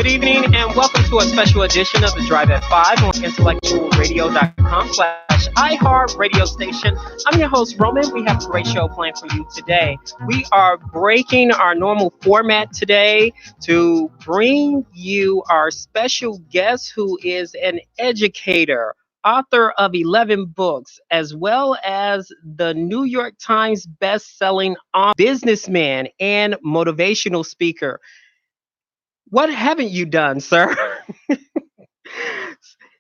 Good evening and welcome to a special edition of the Drive at 5 on IntellectualRadio.com/iHeart radio station. I'm your host, Roman. We have a great show planned for you today. We are breaking our normal format today to bring you our special guest who is an educator, author of 11 books, as well as the New York Times best-selling businessman and motivational speaker. What haven't you done, sir?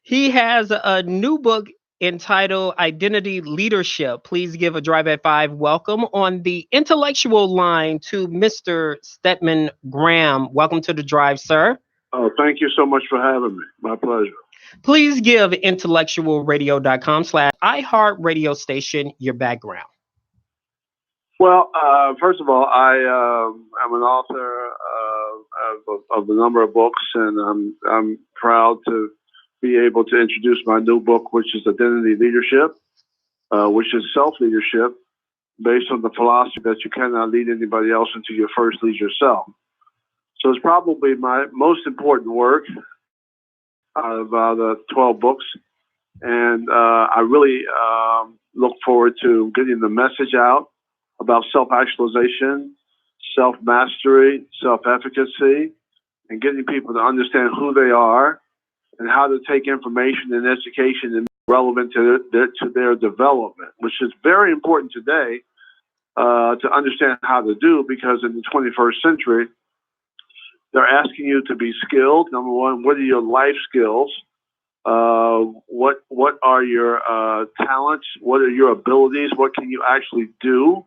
He has a new book entitled Identity Leadership. Please give a Drive at 5 welcome on the intellectual line to Mr. Stedman Graham. Welcome to the Drive, sir. Oh, thank you so much for having me. My pleasure. Please give IntellectualRadio.com/iHeart radio station your background. Well, first of all, I am an author of a number of books, and I'm proud to be able to introduce my new book, which is Identity Leadership, which is self-leadership based on the philosophy that you cannot lead anybody else until you first lead yourself. So it's probably my most important work out of the 12 books, and I really look forward to getting the message out about self-actualization, self-mastery, self-efficacy, and getting people to understand who they are and how to take information and education and relevant to their development, which is very important today to understand how to do, because in the 21st century, they're asking you to be skilled. Number one, what are your life skills? What are your talents? What are your abilities? What can you actually do?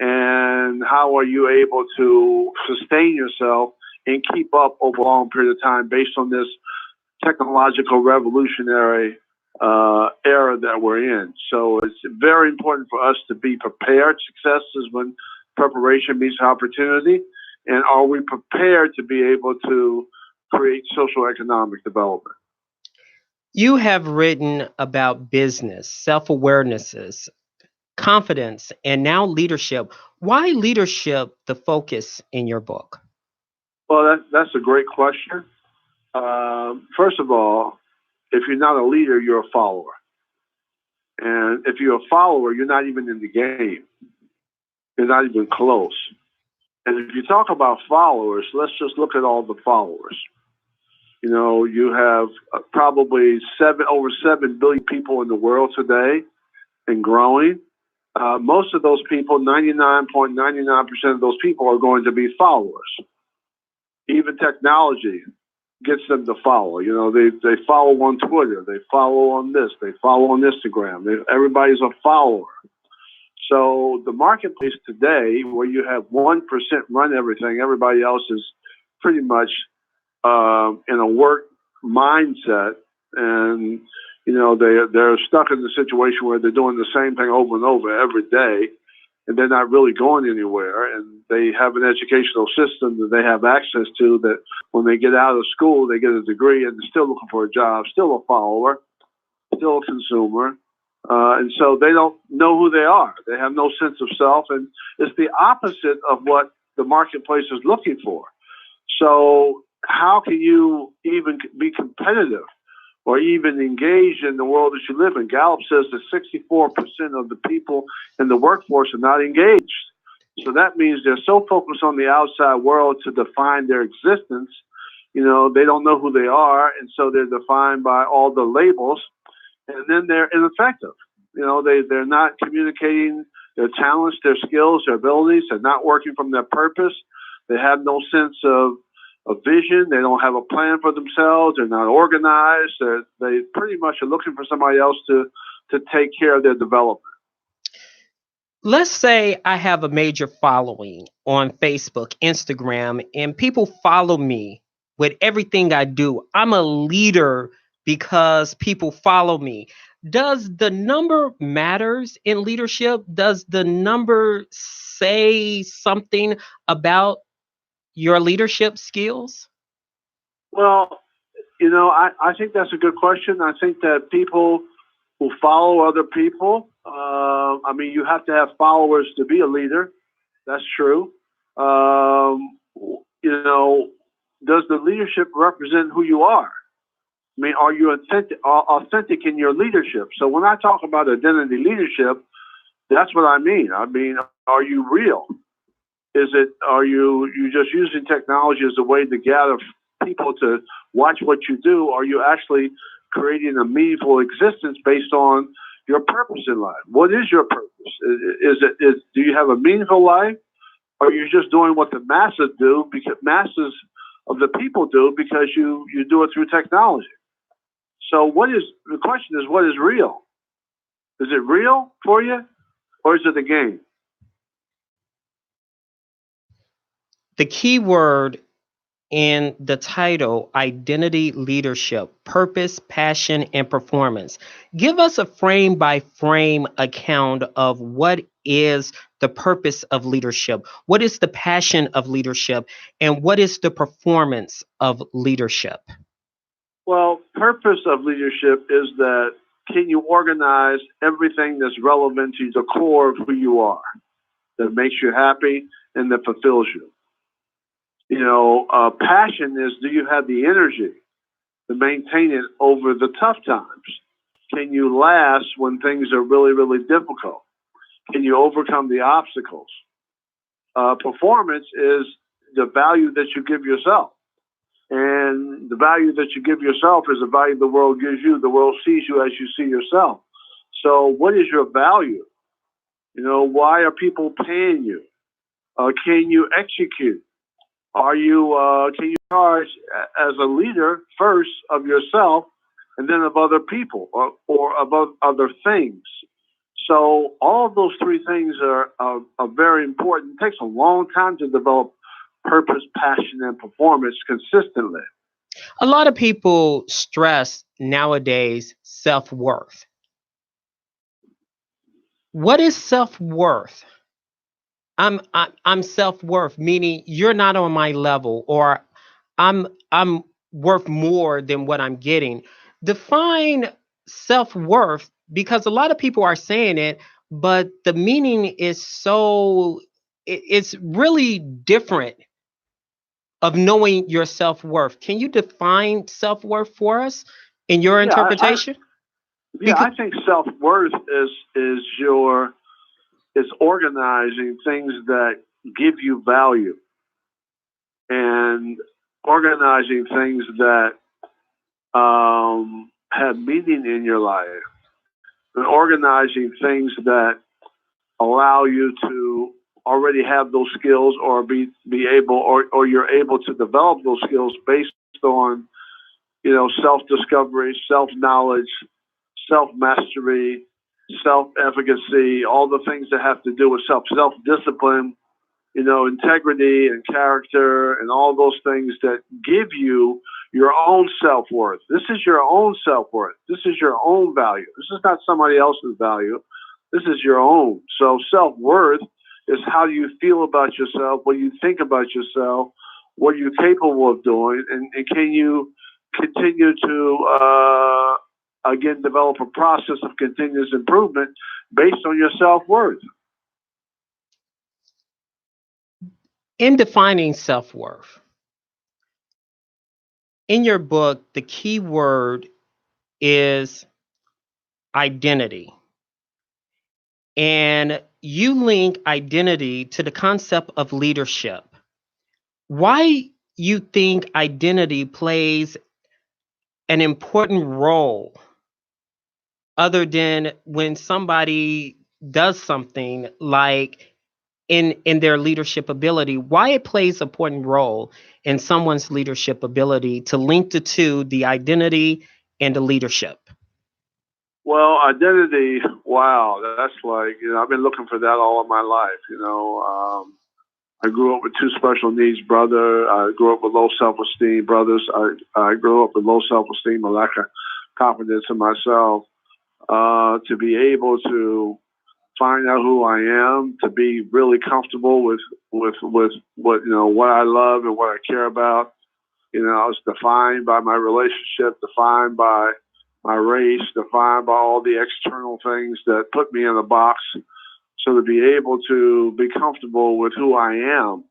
And how are you able to sustain yourself and keep up over a long period of time based on this technological revolutionary era that we're in? So it's very important for us to be prepared. Success is when preparation meets opportunity. And are we prepared to be able to create social economic development? You have written about business, self-awarenesses, confidence, and now leadership. Why leadership the focus in your book? Well, that's a great question. First of all, if you're not a leader, you're a follower. And if you're a follower, you're not even in the game. You're not even close. And if you talk about followers, let's just look at all the followers. You know, you have probably over 7 billion people in the world today and growing. Most of those people, 99.99% of those people are going to be followers. Even technology gets them to follow. You know, they follow on Twitter, they follow on this, they follow on Instagram. Everybody's a follower. So the marketplace today, where you have 1% run everything, everybody else is pretty much in a work mindset, and you know they're stuck in the situation where they're doing the same thing over and over every day, and they're not really going anywhere. And they have an educational system that they have access to, that when they get out of school, they get a degree and they're still looking for a job, still a follower, still a consumer. And so they don't know who they are. They have no sense of self. And it's the opposite of what the marketplace is looking for. So how can you even be competitive or even engage in the world that you live in? Gallup says that 64% of the people in the workforce are not engaged. So that means they're so focused on the outside world to define their existence. You know, they don't know who they are. And so they're defined by all the labels. And then they're ineffective. You know, they're not communicating their talents, their skills, their abilities. They're not working from their purpose. They have no sense of vision. They don't have a plan for themselves. They're not organized. They pretty much are looking for somebody else to take care of their development. Let's say I have a major following on Facebook, Instagram, and people follow me with everything I do. I'm a leader because people follow me. Does the number matters in leadership? Does the number say something about your leadership skills? Well, you know, I think that's a good question. I think that people who follow other people, I mean, you have to have followers to be a leader. That's true. You know, does the leadership represent who you are? I mean, are you authentic in your leadership? So when I talk about identity leadership, that's what I mean. I mean, are you real? Are you just using technology as a way to gather people to watch what you do? Are you actually creating a meaningful existence based on your purpose in life? What is your purpose? Do you have a meaningful life? Or are you just doing what the masses do because masses of the people do because you do it through technology? So the question is, what is real? Is it real for you or is it a game? The key word in the title, Identity Leadership, Purpose, Passion, and Performance. Give us a frame by frame account of what is the purpose of leadership, what is the passion of leadership, and what is the performance of leadership? Well, purpose of leadership is that can you organize everything that's relevant to the core of who you are, that makes you happy and that fulfills you? Passion is, do you have the energy to maintain it over the tough times? Can you last when things are really, really difficult? Can you overcome the obstacles? Performance is the value that you give yourself. And the value that you give yourself is the value the world gives you. The world sees you as you see yourself. So what is your value? Why are people paying you? Can you execute? Can you charge as a leader first of yourself and then of other people or of other things? So all of those three things are very important. It takes a long time to develop purpose, passion, and performance consistently. A lot of people stress nowadays self-worth. What is self-worth? I'm self-worth, meaning you're not on my level, or I'm worth more than what I'm getting. Define self-worth, because a lot of people are saying it, but the meaning is it's really different of knowing your self-worth. Can you define self-worth for us in your Yeah, interpretation? I think self-worth is organizing things that give you value and organizing things that have meaning in your life and organizing things that allow you to already have those skills or be able or you're able to develop those skills based on self-discovery, self-knowledge, self-mastery, self-efficacy, all the things that have to do with self-discipline, integrity and character and all those things that give you your own self-worth. This is your own self-worth. This is your own value. This is not somebody else's value. This is your own. So self-worth is how you feel about yourself, what you think about yourself, what you're capable of doing, and can you continue to, again, develop a process of continuous improvement based on your self-worth. In defining self-worth, in your book, the key word is identity. And you link identity to the concept of leadership. Why you think identity plays an important role other than when somebody does something like in their leadership ability, why it plays an important role in someone's leadership ability to link the two, the identity and the leadership? Well, identity, wow, that's like, I've been looking for that all of my life. I grew up with two special needs brothers. I grew up with low self-esteem brothers. I grew up with low self-esteem, a lack of confidence in myself. To be able to find out who I am, to be really comfortable with what what I love and what I care about. I was defined by my relationship, defined by my race, defined by all the external things that put me in a box. So to be able to be comfortable with who I am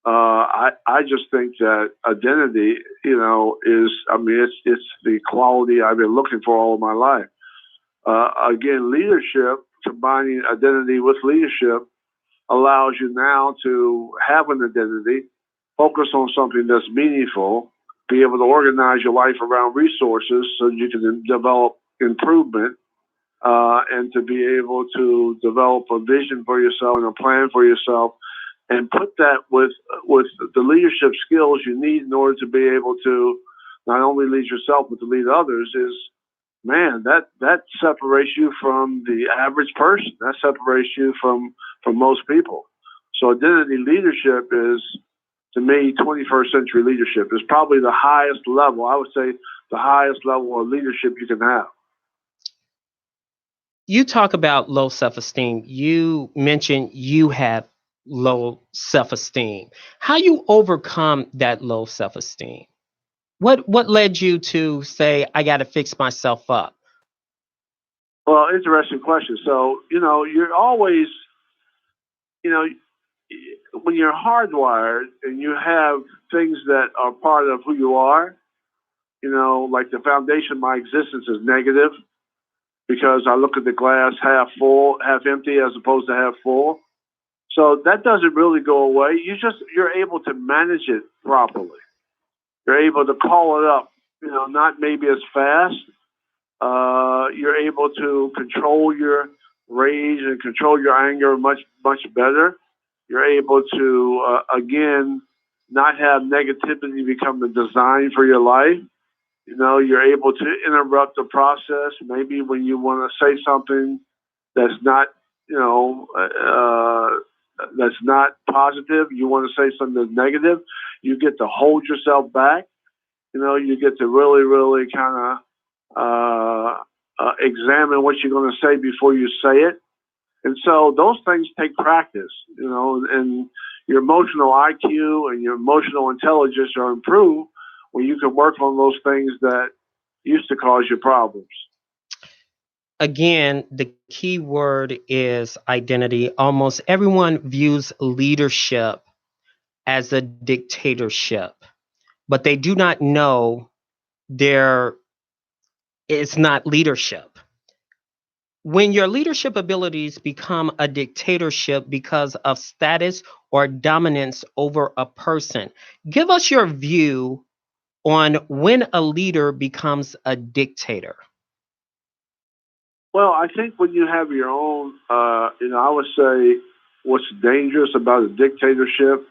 I just think that identity, is, I mean, it's the quality I've been looking for all of my life. Again, leadership, combining identity with leadership, allows you now to have an identity, focus on something that's meaningful, be able to organize your life around resources so you can develop improvement, and to be able to develop a vision for yourself and a plan for yourself, and put that with the leadership skills you need in order to be able to not only lead yourself but to lead others. Is, man, that separates you from the average person. That separates you from most people. So identity leadership is, to me, 21st century leadership is probably the highest level. I would say the highest level of leadership you can have. You talk about low self-esteem. You mentioned you have low self-esteem. How you overcome that low self-esteem? What led you to say I got to fix myself up? Well, interesting question. So, you're always, you know, when you're hardwired and you have things that are part of who you are, like the foundation of my existence is negative because I look at the glass half full, half empty, as opposed to half full. So that doesn't really go away. You're able to manage it properly. You're able to call it up, not maybe as fast. You're able to control your rage and control your anger much, much better. You're able to, again, not have negativity become the design for your life. You're able to interrupt the process. Maybe when you want to say something that's not, that's not positive, you want to say something that's negative, you get to hold yourself back. You get to really, really kind of examine what you're going to say before you say it. And so those things take practice, and your emotional IQ and your emotional intelligence are improved when you can work on those things that used to cause you problems. Again, the key word is identity. Almost everyone views leadership as a dictatorship, but they do not know there it's not leadership. When your leadership abilities become a dictatorship because of status or dominance over a person, give us your view on when a leader becomes a dictator. Well, I think when you have your own, I would say what's dangerous about a dictatorship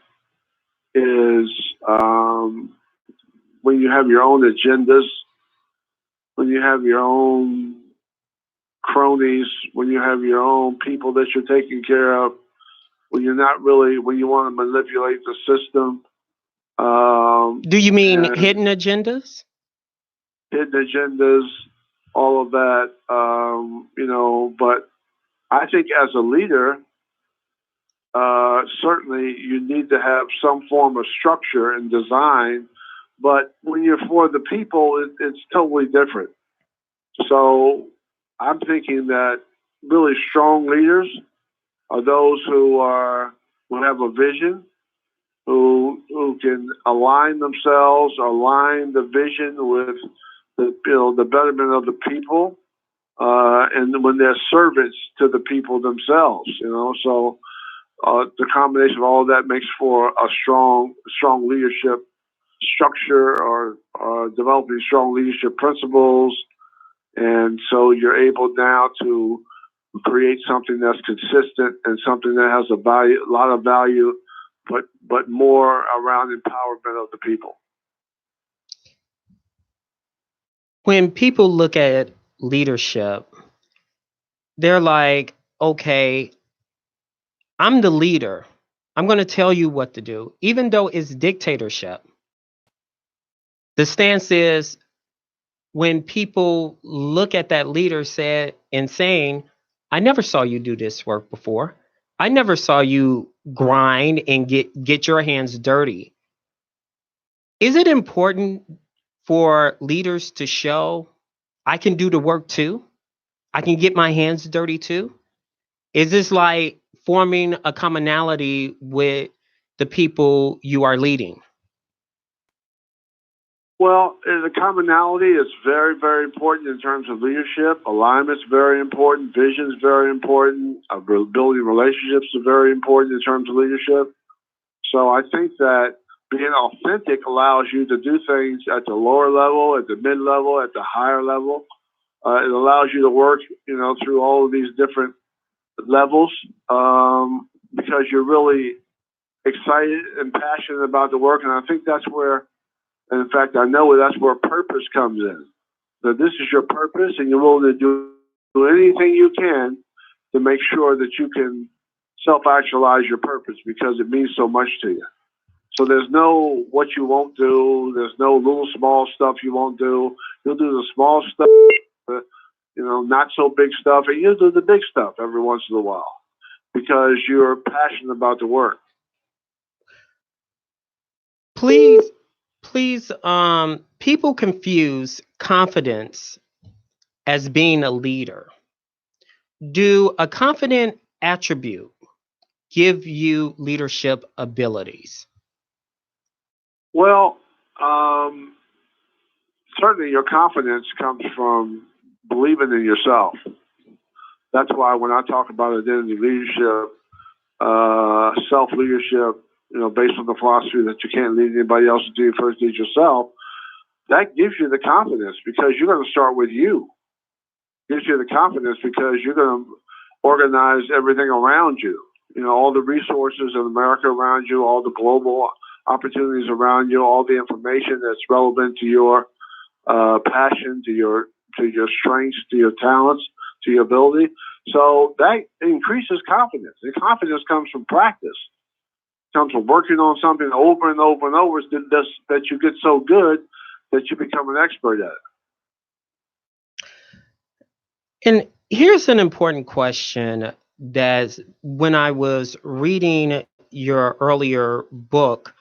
is when you have your own agendas, when you have your own cronies, when you have your own people that you're taking care of, when you want to manipulate the system. Do you mean And hidden agendas? hidden agendas, all of that, but I think as a leader, certainly you need to have some form of structure and design, but when you're for the people, it's totally different. So I'm thinking that really strong leaders are those who have a vision, who can align themselves, align the vision with the betterment of the people, and when they're servants to the people themselves. So the combination of all of that makes for a strong leadership structure, or developing strong leadership principles, and so you're able now to create something that's consistent and something that has a lot of value, but more around empowerment of the people. When people look at leadership, they're like, okay, I'm the leader. I'm going to tell you what to do. Even though it's dictatorship, the stance is when people look at that leader said and saying, I never saw you do this work before. I never saw you grind and get your hands dirty. Is it important for leaders to show I can do the work too? I can get my hands dirty too? Is this like forming a commonality with the people you are leading? Well, the commonality is very, very important in terms of leadership. Alignment's very important. Vision's very important. Building relationships is very important in terms of leadership. So I think that being authentic allows you to do things at the lower level, at the mid level, at the higher level. It allows you to work, through all of these different levels because you're really excited and passionate about the work. And I think that's where, and in fact, I know that's where purpose comes in. That this is your purpose, and you're willing to do anything you can to make sure that you can self-actualize your purpose because it means so much to you. So there's no what you won't do. There's no little small stuff you won't do. You'll do the small stuff, not so big stuff, and you'll do the big stuff every once in a while because you're passionate about the work. Please, people confuse confidence as being a leader. Do a confident attribute give you leadership abilities? Well, certainly your confidence comes from believing in yourself. That's why when I talk about identity leadership, self-leadership, based on the philosophy that you can't lead anybody else until you first lead yourself, that gives you the confidence because you're going to start with you. Gives you the confidence because you're going to organize everything around you. All the resources in America around you, all the global opportunities around you, all the information that's relevant to your passion, to your strengths, to your talents, to your ability. So that increases confidence. And confidence comes from practice. It comes from working on something over and over and over that you get so good that you become an expert at it. And here's an important question that when I was reading your earlier book,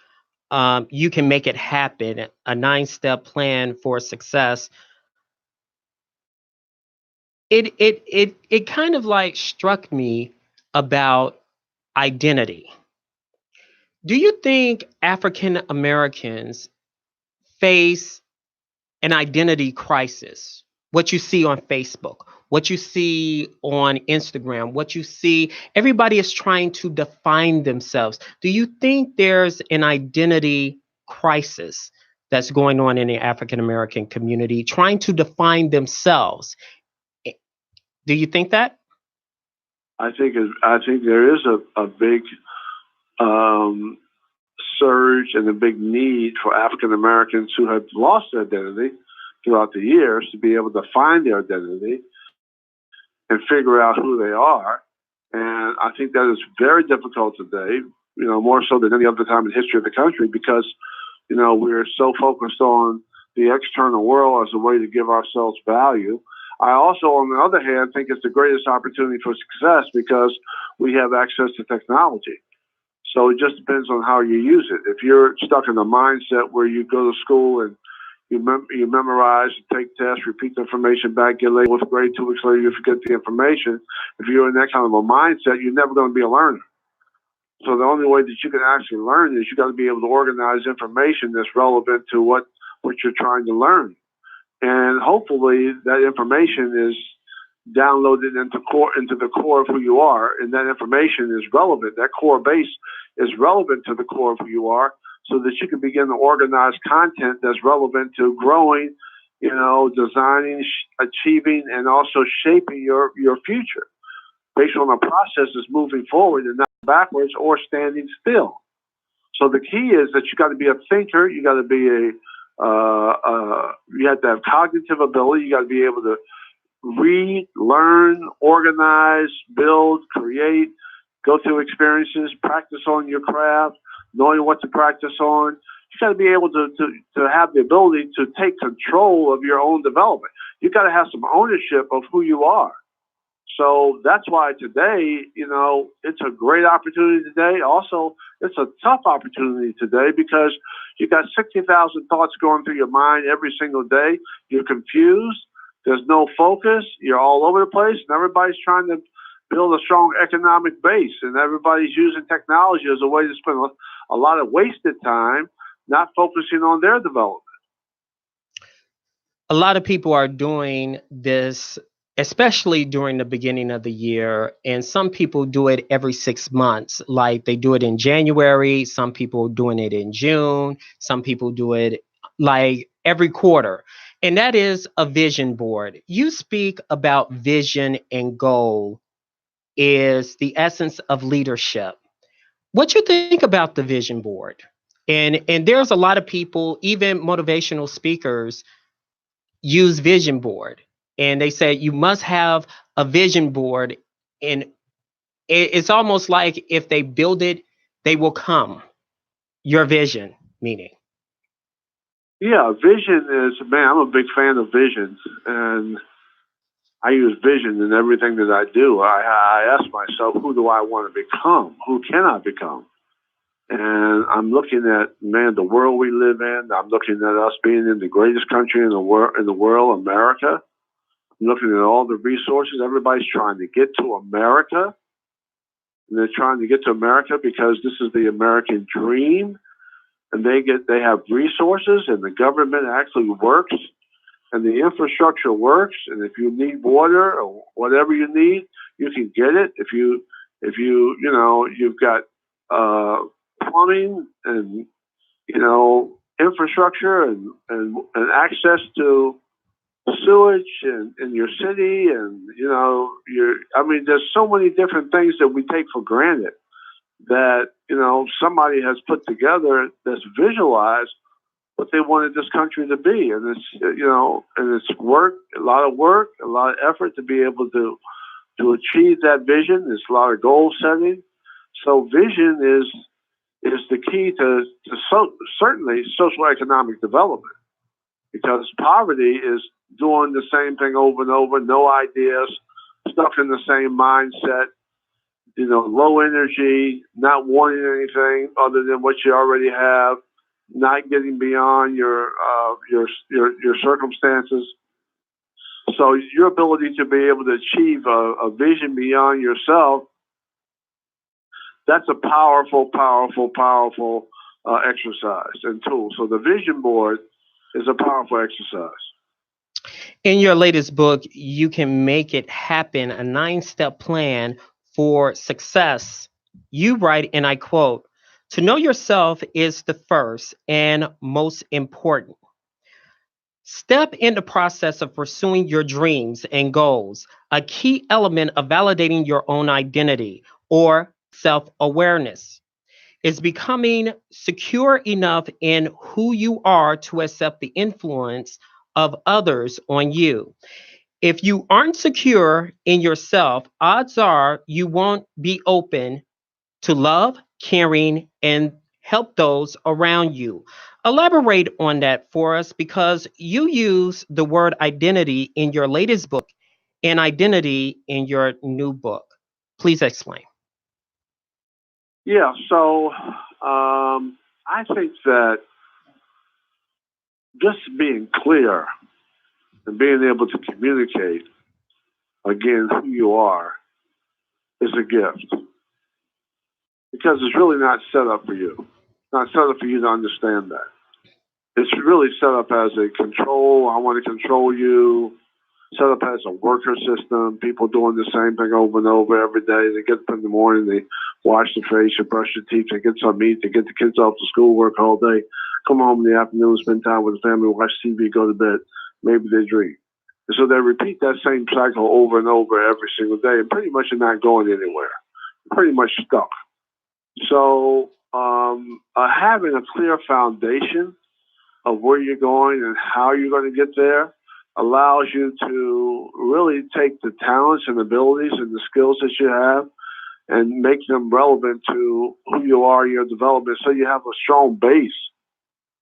You Can Make It Happen, a 9-step plan for success, it kind of like struck me about identity. Do you think African Americans face an identity crisis? What you see on Facebook, what you see on Instagram, what you see, everybody is trying to define themselves. Do you think there's an identity crisis that's going on in the African American community, trying to define themselves? Do you think that? I think there is a big surge and a big need for African Americans who have lost their identity throughout the years to be able to find their identity and figure out who they are. And I think that is very difficult today, more so than any other time in history of the country because, we're so focused on the external world as a way to give ourselves value. I also, on the other hand, think it's the greatest opportunity for success because we have access to technology. So it just depends on how you use it. If you're stuck in a mindset where you go to school and you memorize, take tests, repeat the information back, get labeled with grade, 2 weeks later you forget the information. If you're in that kind of a mindset, you're never going to be a learner. So the only way that you can actually learn is you got to be able to organize information that's relevant to what you're trying to learn. And hopefully that information is downloaded into the core of who you are, and that information is relevant. That core base is relevant to the core of who you are, so that you can begin to organize content that's relevant to growing, designing, achieving, and also shaping your future based on a process that's moving forward and not backwards or standing still. So the key is that you got to be a thinker. You got to be you have to have cognitive ability. You got to be able to read, learn, organize, build, create, go through experiences, practice on your craft, knowing what to practice on. You got to be able to have the ability to take control of your own development. You got to have some ownership of who you are. So that's why today, it's a great opportunity today. Also, it's a tough opportunity today because you got 60,000 thoughts going through your mind every single day. You're confused. There's no focus. You're all over the place, and everybody's trying to build a strong economic base, and everybody's using technology as a way to spend a lot of wasted time not focusing on their development. A lot of people are doing this, especially during the beginning of the year. And some people do it every 6 months. Like they do it in January. Some people doing it in June. Some people do it like every quarter. And that is a vision board. You speak about vision and goal is the essence of leadership. What you think about the vision board? And there's a lot of people, even motivational speakers, use vision board, and they said you must have a vision board, and it's almost like if they build it they will come. Your vision meaning. Yeah, vision is, man, I'm a big fan of visions, and I use vision in everything that I do. I ask myself, who do I want to become? Who can I become? And I'm looking at, man, the world we live in. I'm looking at us being in the greatest country in the world, America. I'm looking at all the resources. Everybody's trying to get to America. And they're trying to get to America because this is the American dream. And they have resources, and the government actually works, and the infrastructure works. And if you need water or whatever you need, you can get it. If you've got plumbing and infrastructure and access to sewage in your city, and there's so many different things that we take for granted that somebody has put together that's visualized what they wanted this country to be, and it's work, a lot of work, a lot of effort to be able to achieve that vision. There's a lot of goal setting. So vision is the key to certainly social economic development, because poverty is doing the same thing over and over, no ideas, stuck in the same mindset, low energy, not wanting anything other than what you already have, not getting beyond your circumstances. So your ability to be able to achieve a vision beyond yourself, that's a powerful, powerful, powerful exercise and tool. So the vision board is a powerful exercise. In your latest book, You Can Make It Happen, a 9-step plan for success, you write, and I quote, "To know yourself is the first and most important step in the process of pursuing your dreams and goals. A key element of validating your own identity or self awareness is becoming secure enough in who you are to accept the influence of others on you. If you aren't secure in yourself, odds are you won't be open to love, caring, and help those around you." Elaborate on that for us, because you use the word identity in your latest book and identity in your new book. Please explain. Yeah, so I think that just being clear and being able to communicate, again, who you are is a gift, because it's really not set up for you. It's not set up for you to understand that. It's really set up as a control. I want to control you. Set up as a worker system. People doing the same thing over and over every day. They get up in the morning, they wash their face, they brush their teeth, they get some meat, they get the kids off to school, work all day, come home in the afternoon, spend time with the family, watch TV, go to bed. Maybe they drink. And so they repeat that same cycle over and over every single day, and pretty much are not going anywhere. Pretty much stuck. So having a clear foundation of where you're going and how you're going to get there allows you to really take the talents and abilities and the skills that you have and make them relevant to who you are, your development, so you have a strong base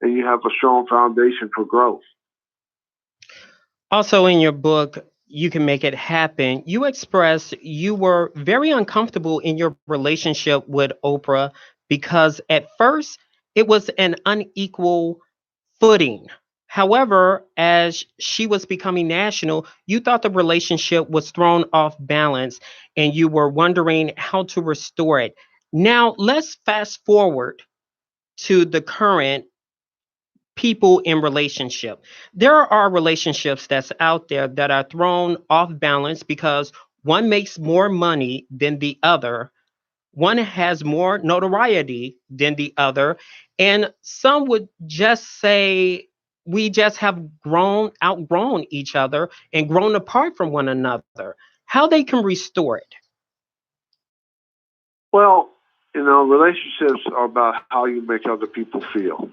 and you have a strong foundation for growth. Also, in your book, You Can Make It Happen, you expressed you were very uncomfortable in your relationship with Oprah because at first it was an unequal footing. However, as she was becoming national, you thought the relationship was thrown off balance and you were wondering how to restore it. Now, let's fast forward to the current people in relationship. There are relationships that's out there that are thrown off balance because one makes more money than the other, one has more notoriety than the other, and some would just say we just have outgrown each other and grown apart from one another. How they can restore it? Well, relationships are about how you make other people feel.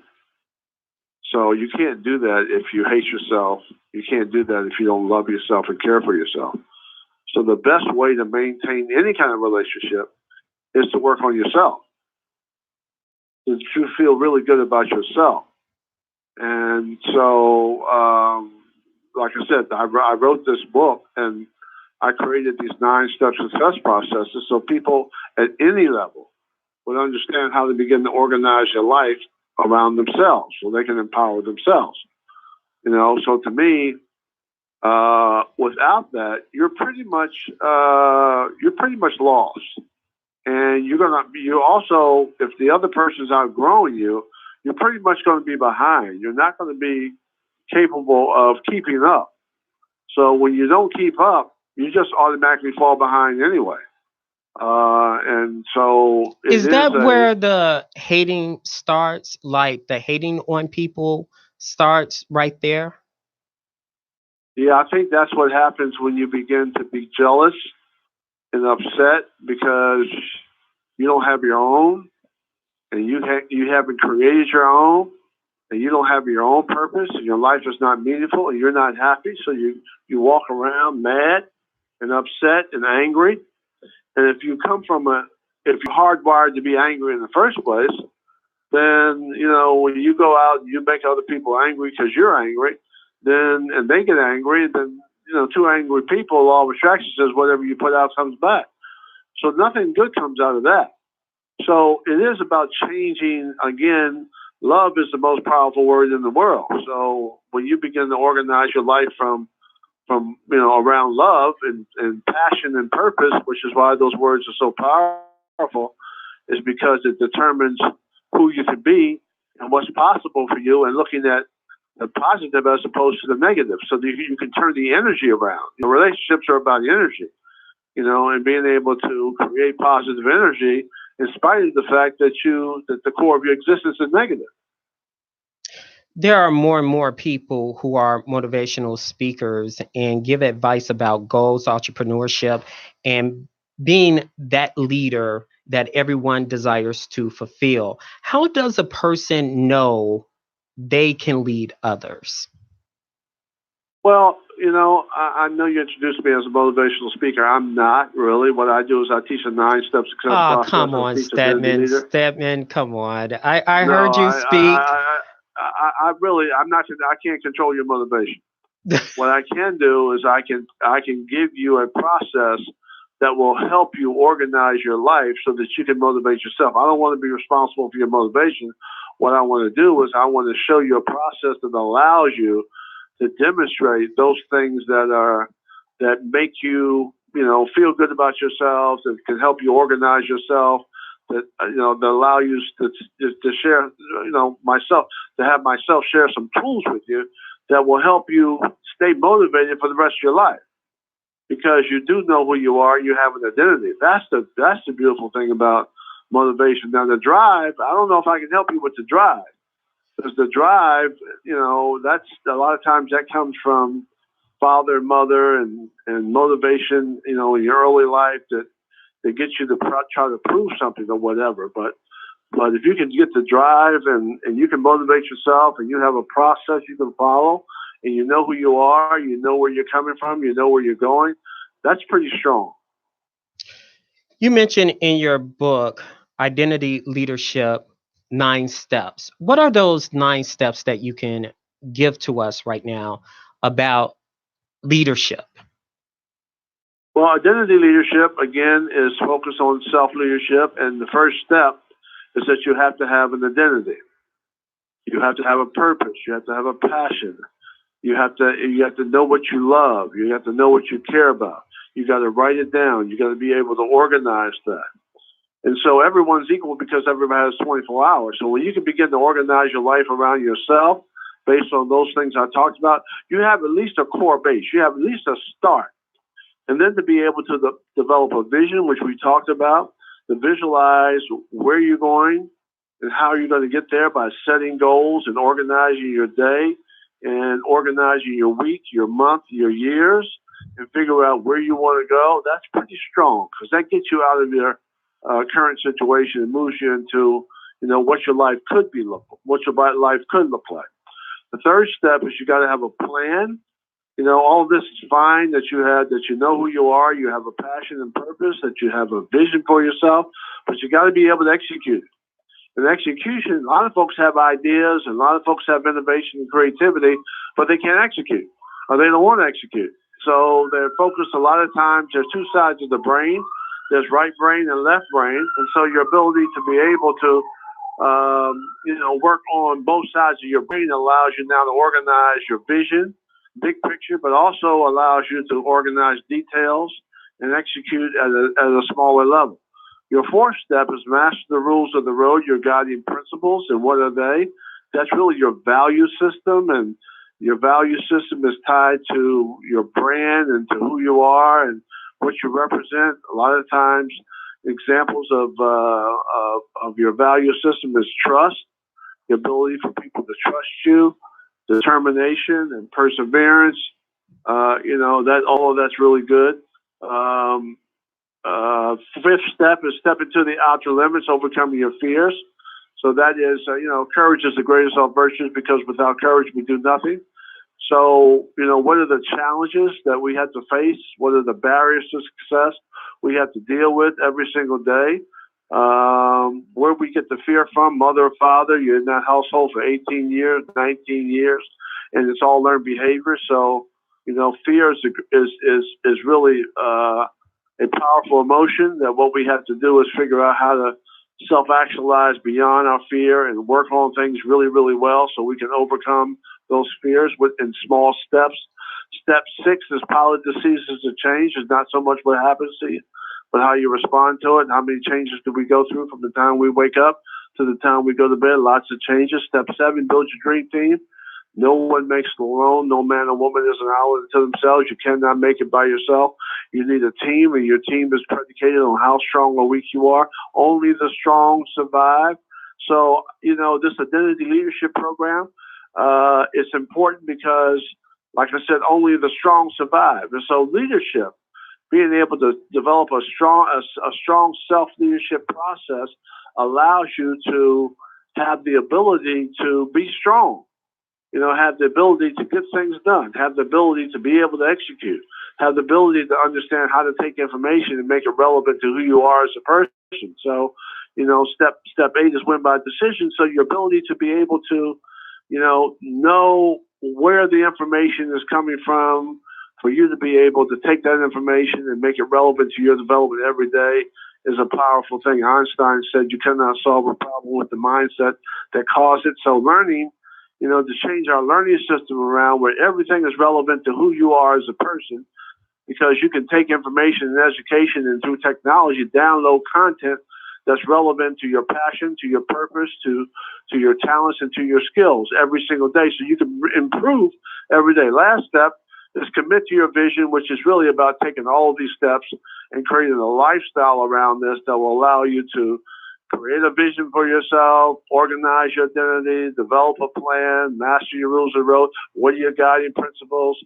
So you can't do that if you hate yourself. You can't do that if you don't love yourself and care for yourself. So the best way to maintain any kind of relationship is to work on yourself. That you feel really good about yourself. And so, like I said, I wrote this book and I created these 9-step success processes so people at any level would understand how to begin to organize their life around themselves so they can empower themselves. So to me, without that, you're pretty much lost. And you're also, if the other person's outgrowing you, you're pretty much going to be behind. You're not going to be capable of keeping up. So when you don't keep up, you just automatically fall behind anyway. And so Is that where the hating starts? Like the hating on people starts right there? Yeah, I think that's what happens when you begin to be jealous and upset because you don't have your own, and you haven't created your own, and you don't have your own purpose, and your life is not meaningful, and you're not happy. So you walk around mad and upset and angry. And if you're hardwired to be angry in the first place, then when you go out and you make other people angry because you're angry, and they get angry, then two angry people, law of attraction says whatever you put out comes back. So nothing good comes out of that. So it is about changing. Again, love is the most powerful word in the world. So when you begin to organize your life from around love and passion and purpose, which is why those words are so powerful, is because it determines who you can be and what's possible for you, and looking at the positive as opposed to the negative, so that you can turn the energy around. Relationships are about energy, and being able to create positive energy in spite of the fact that the core of your existence is negative. There are more and more people who are motivational speakers and give advice about goals, entrepreneurship, and being that leader that everyone desires to fulfill. How does a person know they can lead others? Well, I know you introduced me as a motivational speaker. I'm not really. What I do is I teach a 9-step success Oh, process. come I on, teach ability Stedman. leader. Stedman, come on. I No, heard you speak. I really, I'm not. I can't control your motivation. What I can do is I can give you a process that will help you organize your life so that you can motivate yourself. I don't want to be responsible for your motivation. What I want to do is I want to show you a process that allows you to demonstrate those things that make you feel good about yourself, that can help you organize yourself, that that allow you to share myself, to have myself share some tools with you that will help you stay motivated for the rest of your life, because you do know who you are. You have an identity. That's the beautiful thing about motivation. Now the drive, I don't know if I can help you with the drive. Because the drive, that's a lot of times that comes from father and mother and motivation, in your early life that gets you to try to prove something or whatever. But if you can get the drive and you can motivate yourself and you have a process you can follow and you know who you are, you know where you're coming from, you know where you're going, that's pretty strong. You mentioned in your book, Identity Leadership 9 Steps. What are those 9 steps that you can give to us right now about leadership? Well, identity leadership, again, is focused on self-leadership. And the first step is that you have to have an identity. You have to have a purpose. You have to have a passion. You have to know what you love. You have to know what you care about. You got to write it down. You got to be able to organize that. And so everyone's equal because everybody has 24 hours. So when you can begin to organize your life around yourself based on those things I talked about, you have at least a core base. You have at least a start. And then to be able to develop a vision, which we talked about, to visualize where you're going and how you're going to get there by setting goals and organizing your day and organizing your week, your month, your years, and figure out where you want to go. That's pretty strong because that gets you out of your current situation and moves you into, what your life could be, what your life could look like. The third step is you got to have a plan. All of this is fine that you know who you are, you have a passion and purpose, that you have a vision for yourself, but you got to be able to execute it. And execution, a lot of folks have ideas and a lot of folks have innovation and creativity, but they can't execute or they don't want to execute. So they're focused a lot of times. There's two sides of the brain. There's right brain and left brain. And so your ability to be able to, work on both sides of your brain allows you now to organize your vision, big picture, but also allows you to organize details and execute at a smaller level. Your fourth step is master the rules of the road, your guiding principles. And what are they? That's really your value system. And your value system is tied to your brand and to who you are and what you represent. A lot of times, examples of your value system is trust, the ability for people to trust you, determination and perseverance. That all of that's really good. Fifth step is step into the outer limits, overcoming your fears. So that is, courage is the greatest of virtues because without courage, we do nothing. So, what are the challenges that we have to face? What are the barriers to success we have to deal with every single day? Where we get the fear from, mother or father, you're in that household for 18 years, 19 years, and it's all learned behavior. So, fear is really a powerful emotion that what we have to do is figure out how to self-actualize beyond our fear and work on things really, really well so we can overcome those fears in small steps. Step 6 is pilot the seasons of change. It's not so much what happens to you, but how you respond to it. How many changes do we go through from the time we wake up to the time we go to bed? Lots of changes. Step 7, build your dream team. No one makes it alone. No man or woman is an island to themselves. You cannot make it by yourself. You need a team, and your team is predicated on how strong or weak you are. Only the strong survive. So, this identity leadership program, it's important because, like I said, only the strong survive. And so leadership, being able to develop a strong self-leadership process allows you to have the ability to be strong. Have the ability to get things done, have the ability to be able to execute, have the ability to understand how to take information and make it relevant to who you are as a person. So, step 8 is win by decision. So your ability to be able to, know where the information is coming from, for you to be able to take that information and make it relevant to your development every day is a powerful thing. Einstein said you cannot solve a problem with the mindset that caused it. So learning, to change our learning system around where everything is relevant to who you are as a person, because you can take information and education and through technology download content that's relevant to your passion, to your purpose, to your talents, and to your skills every single day so you can improve every day. Last step is commit to your vision, which is really about taking all of these steps and creating a lifestyle around this that will allow you to create a vision for yourself, organize your identity, develop a plan, master your rules of the road. What are your guiding principles?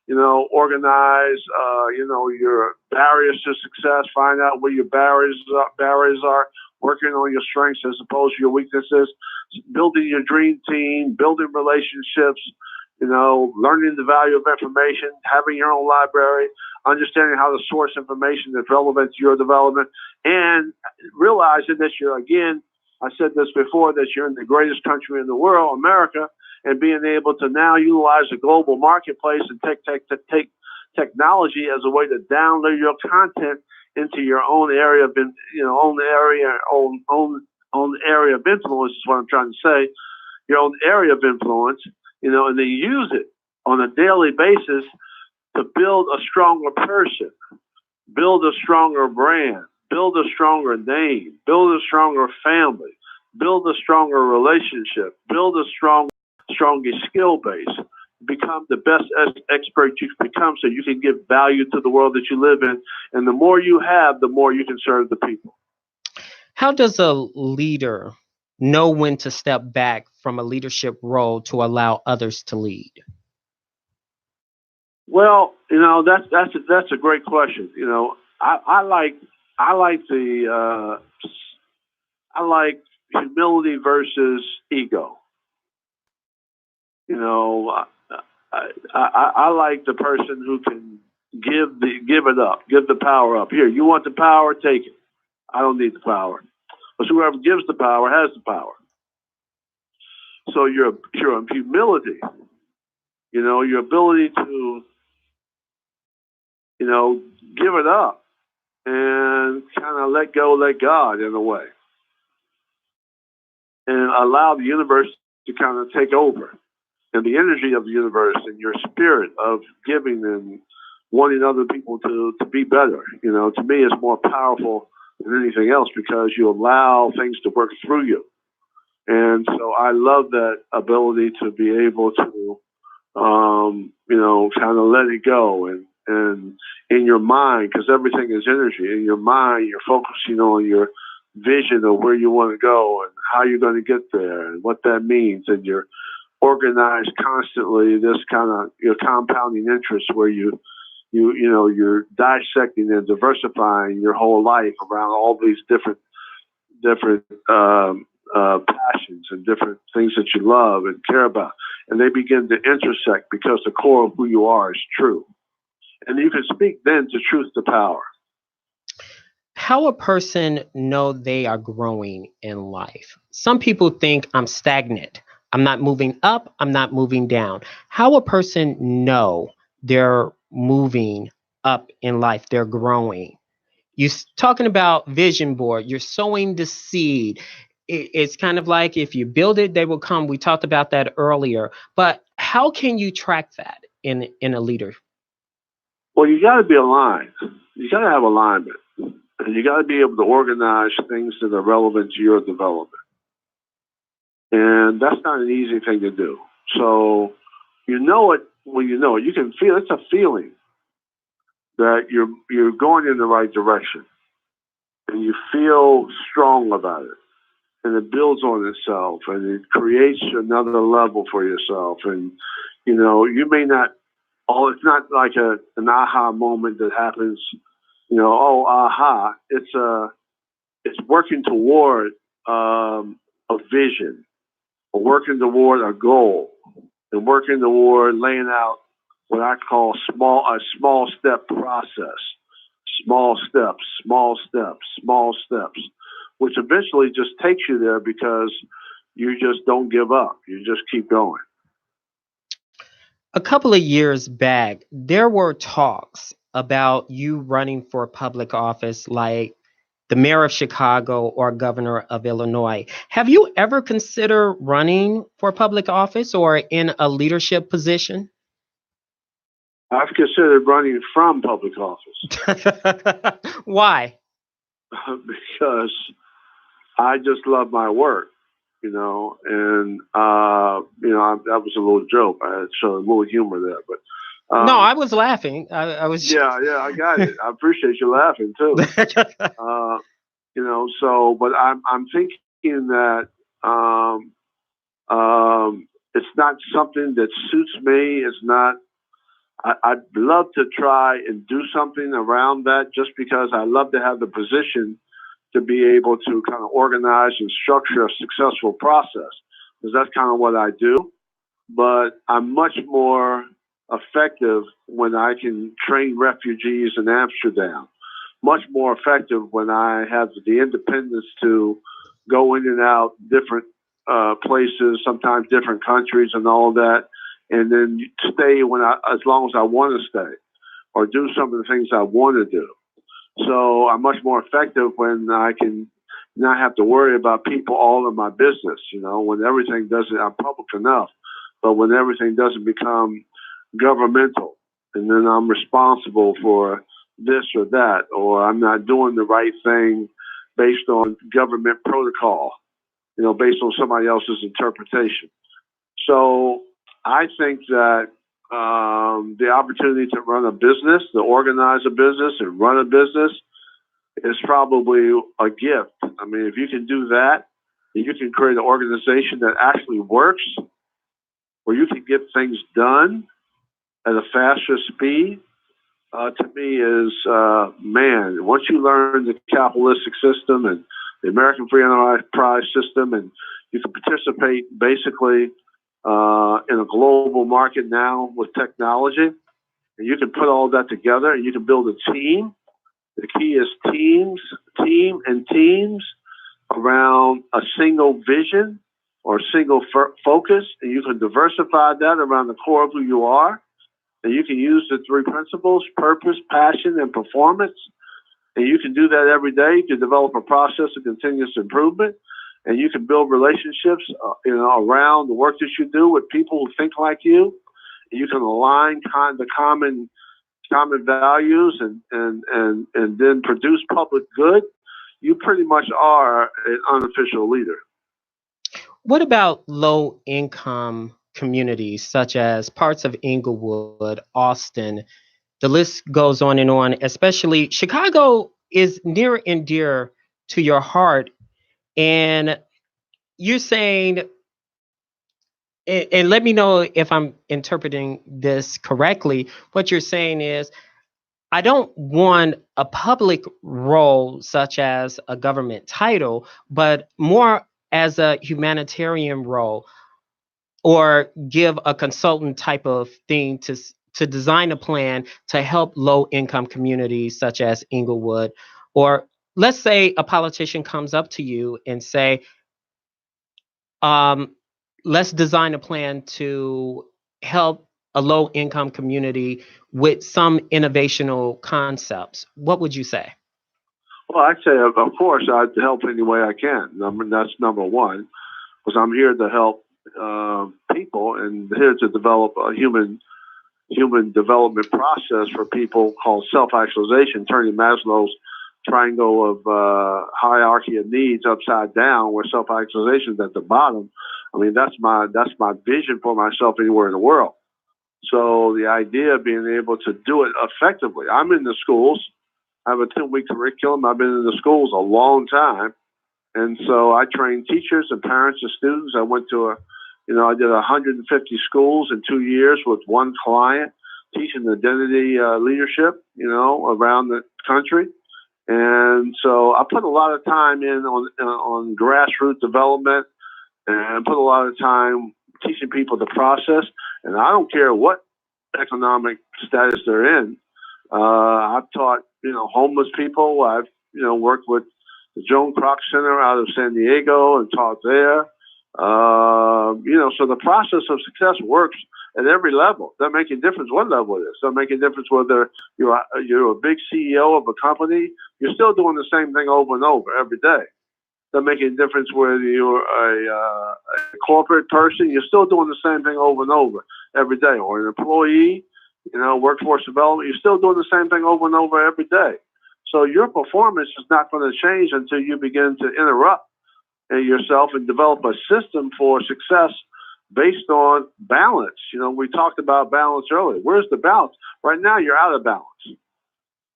Organize, your barriers to success. Find out where your barriers are. Working on your strengths as opposed to your weaknesses. Building your dream team. Building relationships. Learning the value of information. Having your own library. Understanding how to source information that's relevant to your development, and realizing that you're, again, I said this before, that you're in the greatest country in the world, America, and being able to now utilize a global marketplace and take technology as a way to download your content into your own area of, own area of influence is what I'm trying to say. Your own area of influence, and then use it on a daily basis to build a stronger person, build a stronger brand, build a stronger name, build a stronger family, build a stronger relationship, build a stronger skill base, become the best expert you can become so you can give value to the world that you live in. And the more you have, the more you can serve the people. How does a leader know when to step back from a leadership role to allow others to lead? Well, that's a great question. I like humility versus ego. I like the person who can give it up, give the power up. Here, you want the power, take it. I don't need the power. But whoever gives the power has the power. So your humility, your ability to, give it up and kind of let go, let God in a way, and allow the universe to kind of take over, and the energy of the universe and your spirit of giving and wanting other people to be better. To me, is more powerful than anything else because you allow things to work through you. And so I love that ability to be able to, kind of let it go and in your mind, because everything is energy. In your mind, you're focusing on your vision of where you want to go and how you're going to get there and what that means. And you're organized constantly, this kind of your compounding interest where you're dissecting and diversifying your whole life around all these different passions and different things that you love and care about, and they begin to intersect because the core of who you are is true, and you can speak then to truth to power. How a person know they are growing in life? Some people think I'm stagnant. I'm not moving up. I'm not moving down. How a person know they're moving up in life, they're growing? You're talking about vision board. You're sowing the seed. It's kind of like if you build it, they will come. We talked about that earlier. But how can you track that in a leader? Well, you got to be aligned. You got to have alignment, and you got to be able to organize things that are relevant to your development. And that's not an easy thing to do. So you know it when you know it. You can feel it's a feeling that you're going in the right direction, and you feel strong about it, and it builds on itself, and it creates another level for yourself. And you may not. It's not like an aha moment that happens. Aha! It's working toward a vision, or working toward a goal, and working toward laying out what I call a small step process. Small steps, small steps, small steps, which eventually just takes you there because you just don't give up. You just keep going. A couple of years back, there were talks about you running for public office like the mayor of Chicago or governor of Illinois. Have you ever considered running for public office or in a leadership position? I've considered running from public office. Why? Because I just love my work, and that was a little joke. I had a little humor there, but no, I was laughing. I was. Yeah, I got it. I appreciate you laughing too. But I'm thinking that it's not something that suits me. It's not. I'd love to try and do something around that, just because I love to have the position to be able to kind of organize and structure a successful process, because that's kind of what I do. But I'm much more effective when I can train refugees in Amsterdam. Much more effective when I have the independence to go in and out different places, sometimes different countries and all that, and then stay as long as I want to stay, or do some of the things I want to do. So I'm much more effective when I can not have to worry about people all in my business. When everything doesn't, I'm public enough, but when everything doesn't become governmental, and then I'm responsible for this or that, or I'm not doing the right thing based on government protocol, based on somebody else's interpretation. So I think that the opportunity to run a business, to organize a business and run a business is probably a gift. I mean, if you can do that, you can create an organization that actually works, where you can get things done at a faster speed. To me is, once you learn the capitalistic system and the American free enterprise system, and you can participate basically in a global market now with technology, and you can put all that together and you can build a team. The key is teams around a single vision or a single focus, and you can diversify that around the core of who you are. And you can use the three principles: purpose, passion, and performance. And you can do that every day. You can develop a process of continuous improvement, and you can build relationships, around the work that you do with people who think like you. And you can align the common values and then produce public good. You pretty much are an unofficial leader. What about low income communities such as parts of Inglewood, Austin? The list goes on, especially Chicago is near and dear to your heart. And you're saying, and let me know if I'm interpreting this correctly. What you're saying is, I don't want a public role such as a government title, but more as a humanitarian role, or give a consultant type of thing to design a plan to help low income communities such as Inglewood. Or let's say a politician comes up to you and say, um, let's design a plan to help a low income community with some innovational concepts. What would you say? Well, I'd say, of course, I'd help any way I can. I mean, that's number one, because I'm here to help people and here to develop a human development process for people called self-actualization, turning Maslow's triangle of hierarchy of needs upside down, where self-actualization is at the bottom. I mean, that's my vision for myself anywhere in the world. So the idea of being able to do it effectively. I'm in the schools. I have a 2-week curriculum. I've been in the schools a long time. And so I train teachers and parents and students. I went to I did 150 schools in 2 years with one client, teaching identity leadership, around the country. And so I put a lot of time in on grassroots development, and put a lot of time teaching people the process. And I don't care what economic status they're in. I've taught, homeless people. I've, worked with the Joan Kroc Center out of San Diego and taught there. So the process of success works at every level. Doesn't make a difference what level it is. Doesn't make a difference whether you're a big CEO of a company. You're still doing the same thing over and over every day. Doesn't make any difference whether you're a corporate person. You're still doing the same thing over and over every day. Or an employee, workforce development. You're still doing the same thing over and over every day. So your performance is not going to change until you begin to interrupt yourself and develop a system for success based on balance. We talked about balance earlier. Where's the balance? Right now, you're out of balance.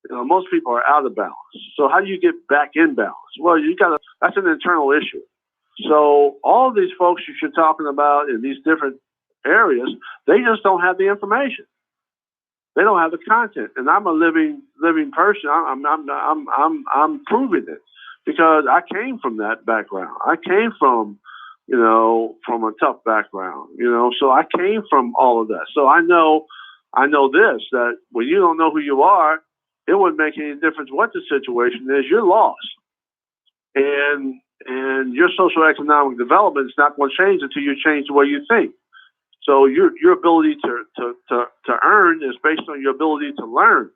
Most people are out of balance. So how do you get back in balance? Well, that's an internal issue. So all of these folks you're talking about in these different areas, they just don't have the information. They don't have the content. And I'm a living person. I'm proving it, because I came from that background. I came from a tough background, so I came from all of that. So I know this, that when you don't know who you are, it wouldn't make any difference what the situation is. You're lost. And your socioeconomic development is not going to change until you change the way you think. So your ability to earn is based on your ability to learn.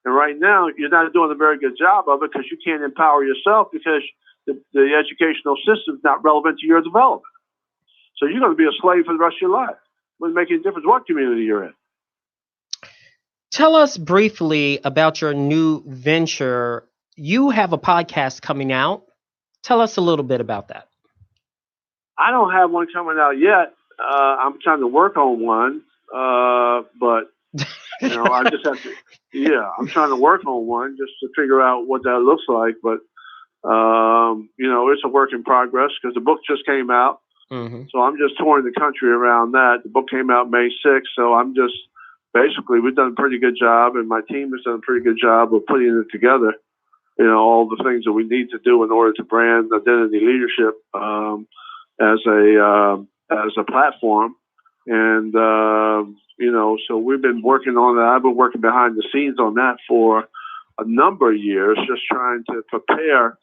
And right now, you're not doing a very good job of it, because you can't empower yourself, because the educational system is not relevant to your development. So you're going to be a slave for the rest of your life. It wouldn't make any difference what community you're in. Tell us briefly about your new venture. You have a podcast coming out. Tell us a little bit about that. I don't have one coming out yet. I'm trying to work on one, but I just have to. Yeah, I'm trying to work on one just to figure out what that looks like. But it's a work in progress because the book just came out. Hmm. So I'm just touring the country around that. The book came out May 6th, so I'm just basically we've done a pretty good job, and my team has done a pretty good job of putting it together. All the things that we need to do in order to brand identity leadership as a platform, and so we've been working on that. I've been working behind the scenes on that for a number of years, just trying to prepare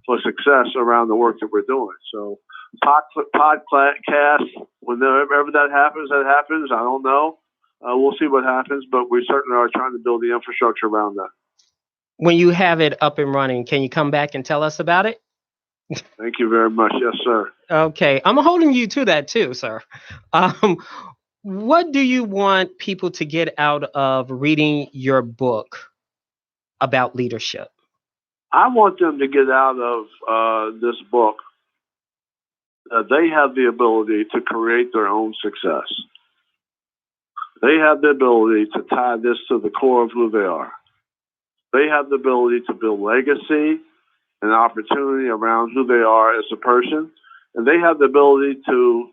for success around the work that we're doing. So podcast, whenever that happens, that happens. I don't know. We'll see what happens, but we certainly are trying to build the infrastructure around that. When you have it up and running, can you come back and tell us about it? Thank you very much. Yes, sir. Okay, I'm holding you to that too, sir. Um, what do you want people to get out of reading your book about leadership? I want them to get out of this book that they have the ability to create their own success. They have the ability to tie this to the core of who they are. They have the ability to build legacy and opportunity around who they are as a person. And they have the ability to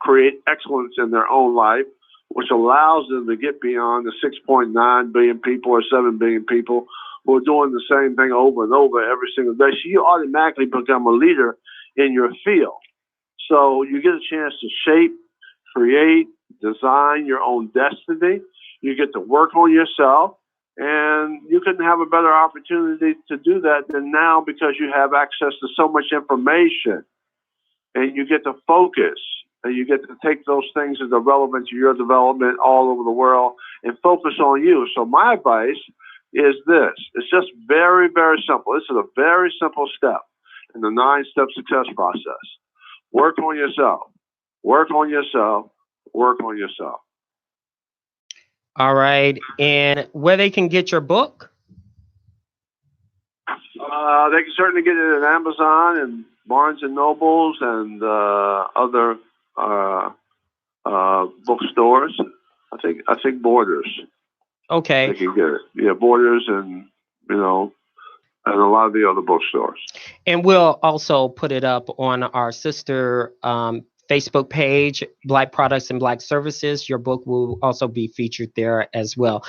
create excellence in their own life, which allows them to get beyond the 6.9 billion people or 7 billion people who are doing the same thing over and over every single day. So you automatically become a leader in your field. So you get a chance to shape, create, design your own destiny. You get to work on yourself. And you couldn't have a better opportunity to do that than now because you have access to so much information and you get to focus and you get to take those things that are relevant to your development all over the world and focus on you. So my advice is this. It's just very, very simple. This is a very simple step in the 9-step success process. Work on yourself. Work on yourself. Work on yourself. All right. And where they can get your book? They can certainly get it at Amazon and Barnes and Nobles and other bookstores. I think Borders. Okay. They can get it. Yeah, Borders and and a lot of the other bookstores. And we'll also put it up on our sister Facebook page, Black Products and Black Services. Your book will also be featured there as well.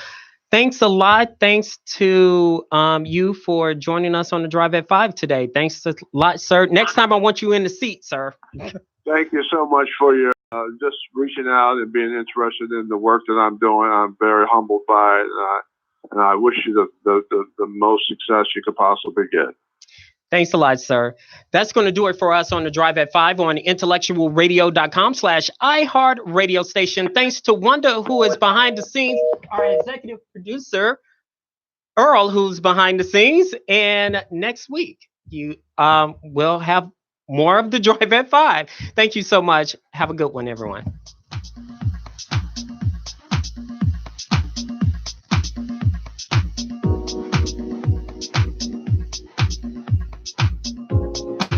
Thanks a lot. Thanks to you for joining us on the Drive at 5 today. Thanks a lot, sir. Next time I want you in the seat, sir. Thank you so much for your just reaching out and being interested in the work that I'm doing. I'm very humbled by it, and I wish you the most success you could possibly get. Thanks a lot, sir. That's going to do it for us on the Drive at 5 on intellectualradio.com/iHeart radio station. Thanks to Wanda, who is behind the scenes, our executive producer, Earl, who's behind the scenes. And next week, you will have more of the Drive at 5. Thank you so much. Have a good one, everyone.